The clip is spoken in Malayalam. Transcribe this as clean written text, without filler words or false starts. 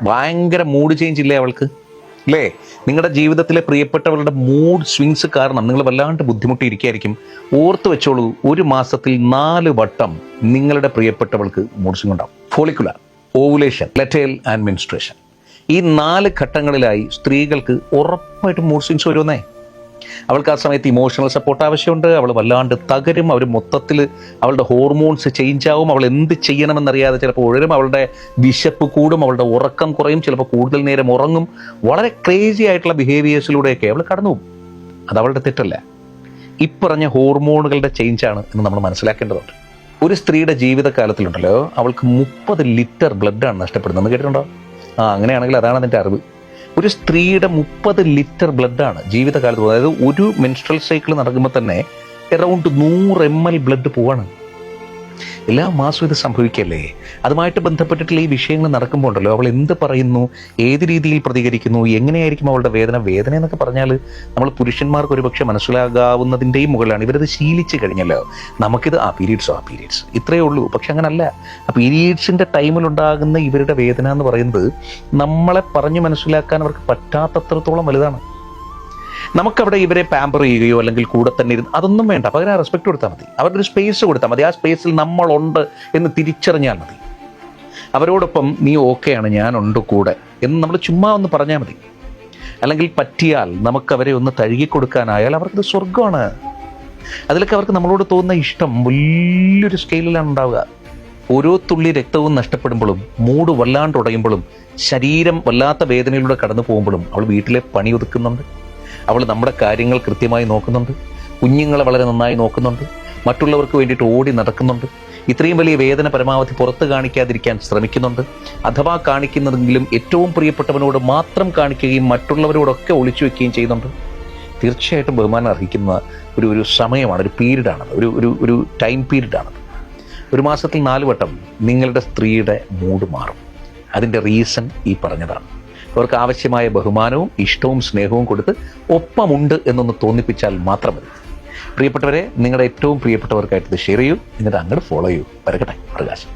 ഭയങ്കര മൂഡ് ചേഞ്ച് ഇല്ലേ അവൾക്ക്? അല്ലേ? നിങ്ങളുടെ ജീവിതത്തിലെ പ്രിയപ്പെട്ടവരുടെ മൂഡ് സ്വിങ്സ് കാരണം നിങ്ങൾ വല്ലാണ്ട് ബുദ്ധിമുട്ടിയിരിക്കുകയായിരിക്കും. ഓർത്ത് വെച്ചോളൂ, ഒരു മാസത്തിൽ 4 വട്ടം നിങ്ങളുടെ പ്രിയപ്പെട്ടവൾക്ക് മൂഡ് സ്വിങ് ഉണ്ടാവും. Follicular, ovulation, luteal and menstruation. ഈ 4 ഘട്ടങ്ങളിലായി സ്ത്രീകൾക്ക് ഉറപ്പായിട്ടും മൂഡ് സ്വിങ്സ് വരുമെന്നേ. അവൾക്ക് ആ സമയത്ത് ഇമോഷണൽ സപ്പോർട്ട് ആവശ്യമുണ്ട്. അവൾ വല്ലാണ്ട് തകരും. അവർ മൊത്തത്തിൽ അവളുടെ ഹോർമോൺസ് ചേഞ്ച് ആവും. അവൾ എന്ത് ചെയ്യണമെന്നറിയാതെ ചിലപ്പോൾ ഉഴരും. അവളുടെ വിശപ്പ് കൂടും, അവളുടെ ഉറക്കം കുറയും, ചിലപ്പോൾ കൂടുതൽ നേരം ഉറങ്ങും. വളരെ ക്രേസി ആയിട്ടുള്ള ബിഹേവിയേഴ്സിലൂടെയൊക്കെ അവൾ കടന്നു പോകും. അത് അവളുടെ തെറ്റല്ല, ഇപ്പറഞ്ഞ ഹോർമോണുകളുടെ ചേഞ്ചാണ് എന്ന് നമ്മൾ മനസ്സിലാക്കേണ്ടതുണ്ട്. ഒരു സ്ത്രീയുടെ ജീവിതകാലത്തിലുണ്ടല്ലോ, അവൾക്ക് 30 ലിറ്റർ ബ്ലഡാണ് നഷ്ടപ്പെടുന്നത്. കേട്ടിട്ടുണ്ടോ? അങ്ങനെയാണെങ്കിൽ അതാണ് അതിൻ്റെ അറിവ്. ഒരു സ്ത്രീയുടെ 30 ലിറ്റർ ബ്ലഡാണ് ജീവിതകാലത്ത്. അതായത് ഒരു മെൻസ്ട്രൽ സൈക്കിൾ നടക്കുമ്പോൾ തന്നെ അറൗണ്ട് 100 ml ബ്ലഡ് പോവാണ്. എല്ലാ മാസവും ഇത് സംഭവിക്കല്ലേ? അതുമായിട്ട് ബന്ധപ്പെട്ടിട്ടുള്ള ഈ വിഷയങ്ങൾ നടക്കുമ്പോൾ ഉണ്ടല്ലോ, അവൾ എന്ത് പറയുന്നു, ഏത് രീതിയിൽ പ്രതികരിക്കുന്നു, എങ്ങനെയായിരിക്കും അവളുടെ വേദന എന്നൊക്കെ പറഞ്ഞാൽ നമ്മൾ പുരുഷന്മാർക്ക് ഒരുപക്ഷെ മനസ്സിലാകാവുന്നതിൻ്റെയും മുകളിലാണ്. ഇവരത് ശീലിച്ച് കഴിഞ്ഞല്ലോ. നമുക്കിത് പീരീഡ്സ് ഇത്രയേ ഉള്ളൂ. പക്ഷെ അങ്ങനല്ല. ആ പീരീഡ്സിൻ്റെ ടൈമിലുണ്ടാകുന്ന ഇവരുടെ വേദന എന്ന് പറയുന്നത് നമ്മളെ പറഞ്ഞു മനസ്സിലാക്കാൻ അവർക്ക് പറ്റാത്തത്രത്തോളം വലുതാണ്. നമുക്കവിടെ ഇവരെ പാമ്പർ ചെയ്യുകയോ അല്ലെങ്കിൽ കൂടെ തന്നെ ഇരുന്ന് അതൊന്നും വേണ്ട. പകരം റെസ്പെക്ട് കൊടുത്താൽ മതി. അവർക്കൊരു സ്പേസ് കൊടുത്താൽ മതി. ആ സ്പേസിൽ നമ്മളുണ്ട് എന്ന് തിരിച്ചറിഞ്ഞാൽ മതി. അവരോടൊപ്പം നീ ഓക്കെയാണ്, ഞാനുണ്ട് കൂടെ എന്ന് നമ്മൾ ചുമ്മാ ഒന്ന് പറഞ്ഞാൽ മതി. അല്ലെങ്കിൽ പറ്റിയാൽ നമുക്കവരെ ഒന്ന് തഴുകിക്കൊടുക്കാനായാൽ അവർക്കത് സ്വർഗമാണ്. അതിലൊക്കെ അവർക്ക് നമ്മളോട് തോന്നുന്ന ഇഷ്ടം വലിയൊരു സ്കെയിലിലാണ് ഉണ്ടാവുക. ഓരോ തുള്ളി രക്തവും നഷ്ടപ്പെടുമ്പോഴും, മൂഡ് വല്ലാണ്ട് ഉടയുമ്പോഴും, ശരീരം വല്ലാത്ത വേദനയിലൂടെ കടന്നു പോകുമ്പോഴും അവൾ വീട്ടിലെ പണി ഒതുക്കുന്നുണ്ട്. അവൾ നമ്മുടെ കാര്യങ്ങൾ കൃത്യമായി നോക്കുന്നുണ്ട്. കുഞ്ഞുങ്ങളെ വളരെ നന്നായി നോക്കുന്നുണ്ട്. മറ്റുള്ളവർക്ക് വേണ്ടിയിട്ട് ഓടി നടക്കുന്നുണ്ട്. ഇത്രയും വലിയ വേദന പരമാവധി പുറത്ത് കാണിക്കാതിരിക്കാൻ ശ്രമിക്കുന്നുണ്ട്. അഥവാ കാണിക്കുന്നതെങ്കിലും ഏറ്റവും പ്രിയപ്പെട്ടവനോട് മാത്രം കാണിക്കുകയും മറ്റുള്ളവരോടൊക്കെ ഒളിച്ചു വെക്കുകയും ചെയ്യുന്നുണ്ട്. തീർച്ചയായിട്ടും ബഹുമാനം അർഹിക്കുന്ന ഒരു സമയമാണ്, ഒരു പീരീഡാണത്, ഒരു ടൈം പീരീഡാണത്. ഒരു മാസത്തിൽ 4 വട്ടം നിങ്ങളുടെ സ്ത്രീയുടെ മൂഡ് മാറും. അതിൻ്റെ റീസൺ ഈ പറഞ്ഞതാണ്. അവർക്ക് ആവശ്യമായ ബഹുമാനവും ഇഷ്ടവും സ്നേഹവും കൊടുത്ത് ഒപ്പമുണ്ട് എന്നൊന്ന് തോന്നിപ്പിച്ചാൽ മാത്രം മതി. പ്രിയപ്പെട്ടവരെ, നിങ്ങളുടെ ഏറ്റവും പ്രിയപ്പെട്ടവർക്കായിട്ട് ഇത് ഷെയർ ചെയ്യൂ. എന്നിട്ട് അങ്ങോട്ട് ഫോളോ ചെയ്യൂ. വരക്കട്ടെ പ്രകാശം.